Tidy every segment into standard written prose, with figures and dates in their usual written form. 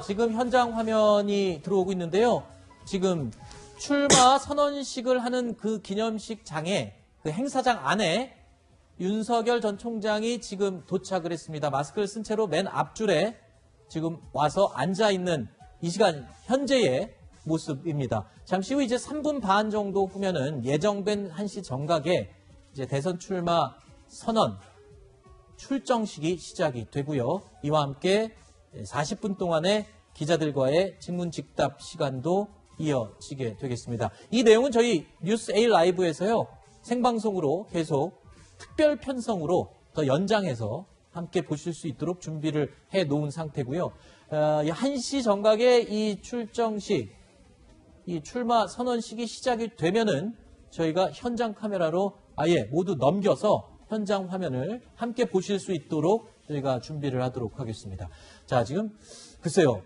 지금 현장 화면이 들어오고 있는데요. 지금 출마 선언식을 하는 그 기념식장에, 그 행사장 안에 윤석열 전 총장이 지금 도착을 했습니다. 마스크를 쓴 채로 맨 앞줄에 지금 와서 앉아있는 이 시간 현재의 모습입니다. 잠시 후 이제 3분 반 정도 후면은 예정된 1시 정각에 이제 대선 출마 선언 출정식이 시작이 되고요. 이와 함께 40분 동안의 기자들과의 질문즉답 시간도 이어지게 되겠습니다. 이 내용은 저희 뉴스 A 라이브에서요. 생방송으로 계속 특별 편성으로 더 연장해서 함께 보실 수 있도록 준비를 해놓은 상태고요. 1시 정각에 이 출정식, 이 출마 선언식이 시작이 되면은 저희가 현장 카메라로 아예 모두 넘겨서 현장 화면을 함께 보실 수 있도록 저희가 준비를 하도록 하겠습니다. 자, 지금 글쎄요.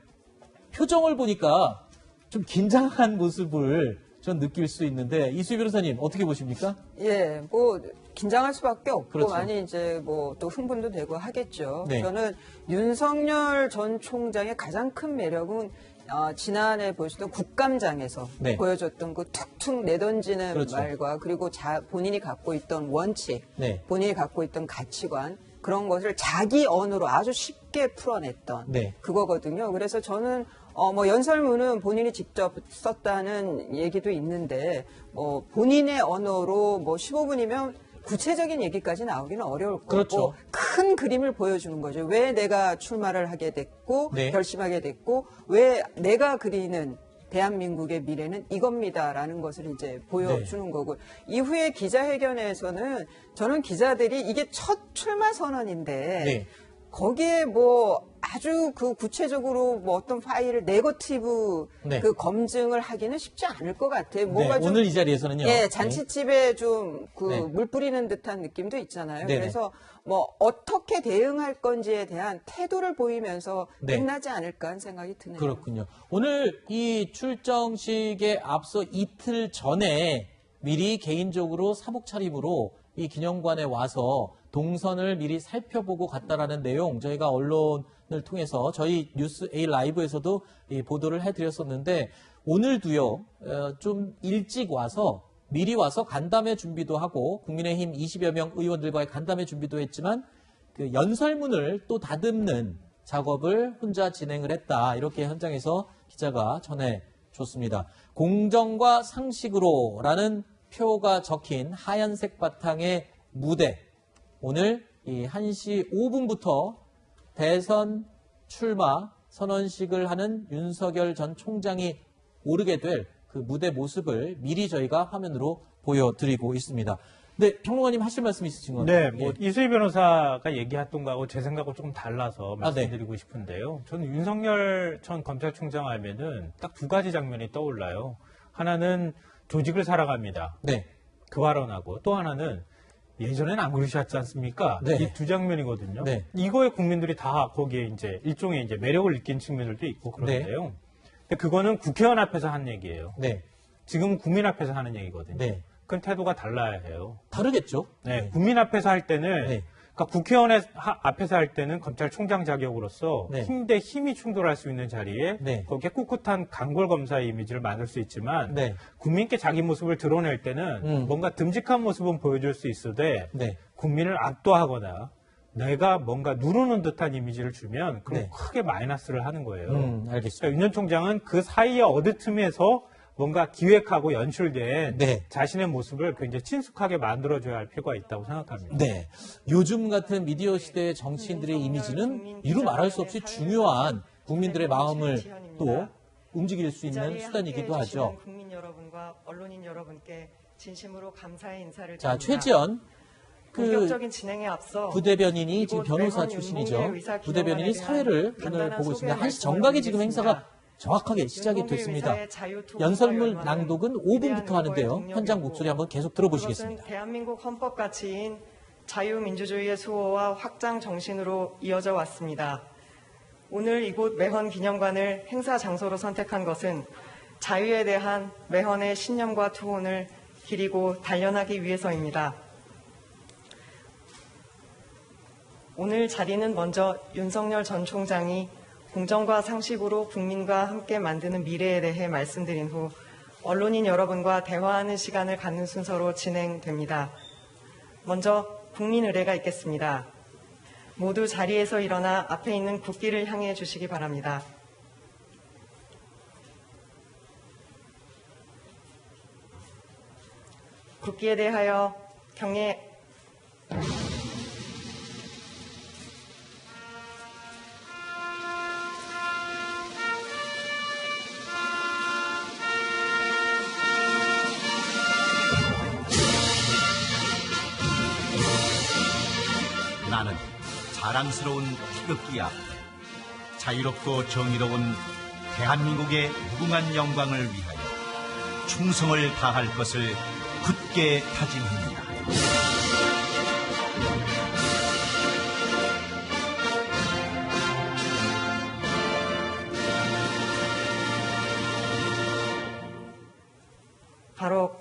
표정을 보니까 좀 긴장한 모습을 전 느낄 수 있는데 이수희 변호사님 어떻게 보십니까? 예, 뭐 긴장할 수밖에 없고 그렇죠. 많이 이제 뭐 또 흥분도 되고 하겠죠. 네. 저는 윤석열 전 총장의 가장 큰 매력은 지난해 보시던 국감장에서 네. 보여줬던 그 툭툭 내던지는 그렇죠. 말과 그리고 본인이 갖고 있던 원칙, 네. 본인이 갖고 있던 가치관 그런 것을 자기 언어로 아주 쉽게 풀어냈던 네. 그거거든요. 그래서 저는 뭐 연설문은 본인이 직접 썼다는 얘기도 있는데 뭐 본인의 언어로 뭐 15분이면 구체적인 얘기까지 나오기는 어려울 거고 그렇죠. 큰 그림을 보여주는 거죠. 왜 내가 출마를 하게 됐고 네. 결심하게 됐고 왜 내가 그리는 대한민국의 미래는 이겁니다라는 것을 이제 보여주는 네. 거고 이후에 기자회견에서는 저는 기자들이 이게 첫 출마 선언인데 네. 거기에 뭐 아주 그 구체적으로 뭐 어떤 파일을 네거티브 네. 그 검증을 하기는 쉽지 않을 것 같아요. 네, 뭔가 좀 오늘 이 자리에서는요. 예, 잔치집에 좀 그 네. 물 뿌리는 듯한 느낌도 있잖아요. 네네. 그래서 뭐 어떻게 대응할 건지에 대한 태도를 보이면서 네. 끝나지 않을까 하는 생각이 드네요. 그렇군요. 오늘 이 출정식에 앞서 이틀 전에 미리 개인적으로 사복 차림으로 이 기념관에 와서 동선을 미리 살펴보고 갔다라는 내용 저희가 언론을 통해서 저희 뉴스 A 라이브에서도 이 보도를 해드렸었는데 오늘도요 좀 일찍 와서 미리 와서 간담회 준비도 하고 국민의힘 20여 명 의원들과의 간담회 준비도 했지만 그 연설문을 또 다듬는 작업을 혼자 진행을 했다. 이렇게 현장에서 기자가 전해줬습니다. 공정과 상식으로라는 표가 적힌 하얀색 바탕의 무대. 오늘 이 1시 5분부터 대선 출마 선언식을 하는 윤석열 전 총장이 오르게 될 그 무대 모습을 미리 저희가 화면으로 보여드리고 있습니다. 네, 평론가님 하실 말씀 있으신 것 같아요. 네, 뭐 이수희 변호사가 얘기했던 거하고 제 생각하고 조금 달라서 네. 말씀드리고 싶은데요. 저는 윤석열 전 검찰총장 하면은 딱 두 가지 장면이 떠올라요. 하나는 조직을 살아갑니다. 네. 그 발언하고 또 하나는 예전엔 안 그러셨지 않습니까? 네. 이 두 장면이거든요. 네. 이거에 국민들이 다 거기에 이제 일종의 이제 매력을 느낀 측면들도 있고 그런데요. 근데 그거는 국회의원 앞에서 한 얘기예요. 네. 지금은 국민 앞에서 하는 얘기거든요. 네. 그건 태도가 달라야 해요. 다르겠죠? 네, 국민 앞에서 할 때는, 네. 그러니까 국회의원 앞에서 할 때는 검찰총장 자격으로서 네. 힘 대 힘이 충돌할 수 있는 자리에 네. 거기에 꿋꿋한 강골 검사의 이미지를 만들 수 있지만 네. 국민께 자기 모습을 드러낼 때는 뭔가 듬직한 모습은 보여줄 수 있어도 네. 국민을 압도하거나 내가 뭔가 누르는 듯한 이미지를 주면 그럼 네. 크게 마이너스를 하는 거예요. 알겠습니다. 그러니까 윤 전 총장은 그 사이에 어느 틈에서 뭔가 기획하고 연출된 네. 자신의 모습을 굉장히 친숙하게 만들어줘야 할 필요가 있다고 생각합니다. 네. 요즘 같은 미디어 시대의 정치인들의 이미지는 이루 말할 수 없이 중요한 국민들의 마음을 또 움직일 수 있는 수단이기도 하죠. 국민 여러분과 언론인 여러분께 진심으로 감사의 인사를 자, 드립니다. 최지연 본격적인 진행에 앞서 부대변인이 지금 변호사 매번 출신이죠. 윤봉의 의사 부대변인이 기념관에 사회를 대한 오늘 간단한 보고 있습니다. 소개의 1시 정각에 지금 말씀을 행사가 정확하게 시작이 윤봉의 됐습니다. 의사의 자유 투쟁과 연설문 열망은 낭독은 위대한 5분부터 하는데요. 의거의 현장 동력이었고 목소리 한번 계속 들어보시겠습니다. 그것은 대한민국 헌법 가치인 자유민주주의의 수호와 확장 정신으로 이어져 왔습니다. 오늘 이곳 매헌 기념관을 행사 장소로 선택한 것은 자유에 대한 매헌의 신념과 투혼을 기리고 단련하기 위해서입니다. 오늘 자리는 먼저 윤석열 전 총장이 공정과 상식으로 국민과 함께 만드는 미래에 대해 말씀드린 후 언론인 여러분과 대화하는 시간을 갖는 순서로 진행됩니다. 먼저 국민 의례가 있겠습니다. 모두 자리에서 일어나 앞에 있는 국기를 향해 주시기 바랍니다. 국기에 대하여 경례. 나는 자랑스러운 태극기 앞에 자유롭고 정의로운 대한민국의 무궁한 영광을 위하여 충성을 다할 것을 굳게 다짐합니다. 바로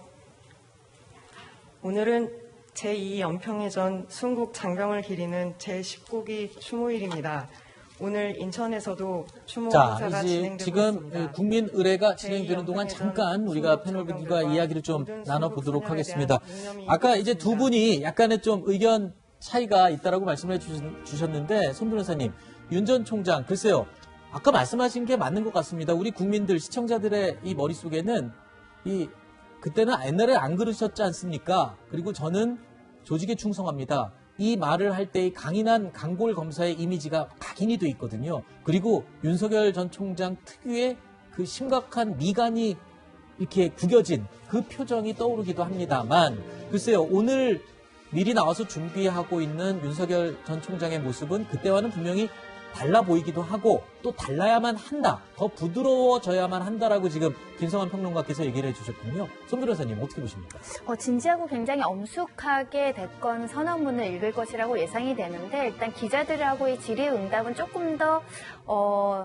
오늘은 제2연평해전 순국 장병을 기리는 제19기 추모일입니다. 오늘 인천에서도 추모 자, 행사가 이제 진행되고 지금 있습니다. 국민 의례가 진행되는 동안 제2연평해전 잠깐 우리가 패널 순국 분들과 장병들과 이야기를 좀 모든 나눠보도록 순국 하겠습니다. 소녀에 대한 묵념이 아까 이제 두 있습니다. 분이 약간의 좀 의견 차이가 있다라고 말씀해 주셨는데, 손 변호사님, 윤 전 총장, 글쎄요, 아까 말씀하신 게 맞는 것 같습니다. 우리 국민들, 시청자들의 이 머릿속에는 그때는 옛날에 안 그러셨지 않습니까? 그리고 저는 조직에 충성합니다. 이 말을 할 때의 강인한 강골 검사의 이미지가 각인이 돼 있거든요. 그리고 윤석열 전 총장 특유의 그 심각한 미간이 이렇게 구겨진 그 표정이 떠오르기도 합니다만, 글쎄요, 오늘 미리 나와서 준비하고 있는 윤석열 전 총장의 모습은 그때와는 분명히 달라 보이기도 하고 또 달라야만 한다, 더 부드러워져야만 한다라고 지금 김성환 평론가께서 얘기를 해주셨군요. 손 변호사님 어떻게 보십니까? 진지하고 굉장히 엄숙하게 대권 선언문을 읽을 것이라고 예상이 되는데, 일단 기자들하고의 질의응답은 조금 더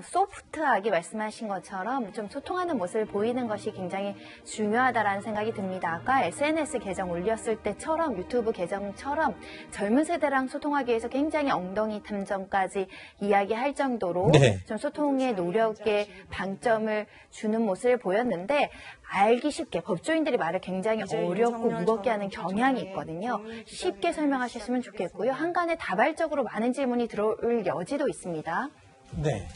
소프트하게 말씀하신 것처럼 좀 소통하는 모습을 보이는 것이 굉장히 중요하다라는 생각이 듭니다. 아까 SNS 계정 올렸을 때처럼, 유튜브 계정처럼 젊은 세대랑 소통하기 위해서 굉장히 엉덩이 탐정까지 이야기할 정도로 네. 좀 소통의 노력에 방점을 주는 모습을 보였는데, 알기 쉽게 법조인들이 말을 굉장히 이제 어렵고 윤석열 무겁게 하는 전 경향이 총장의 있거든요. 국민 쉽게 기자회견을 설명하셨으면 좋겠고요. 시작하겠습니다. 한간에 다발적으로 많은 질문이 들어올 여지도 있습니다. 네.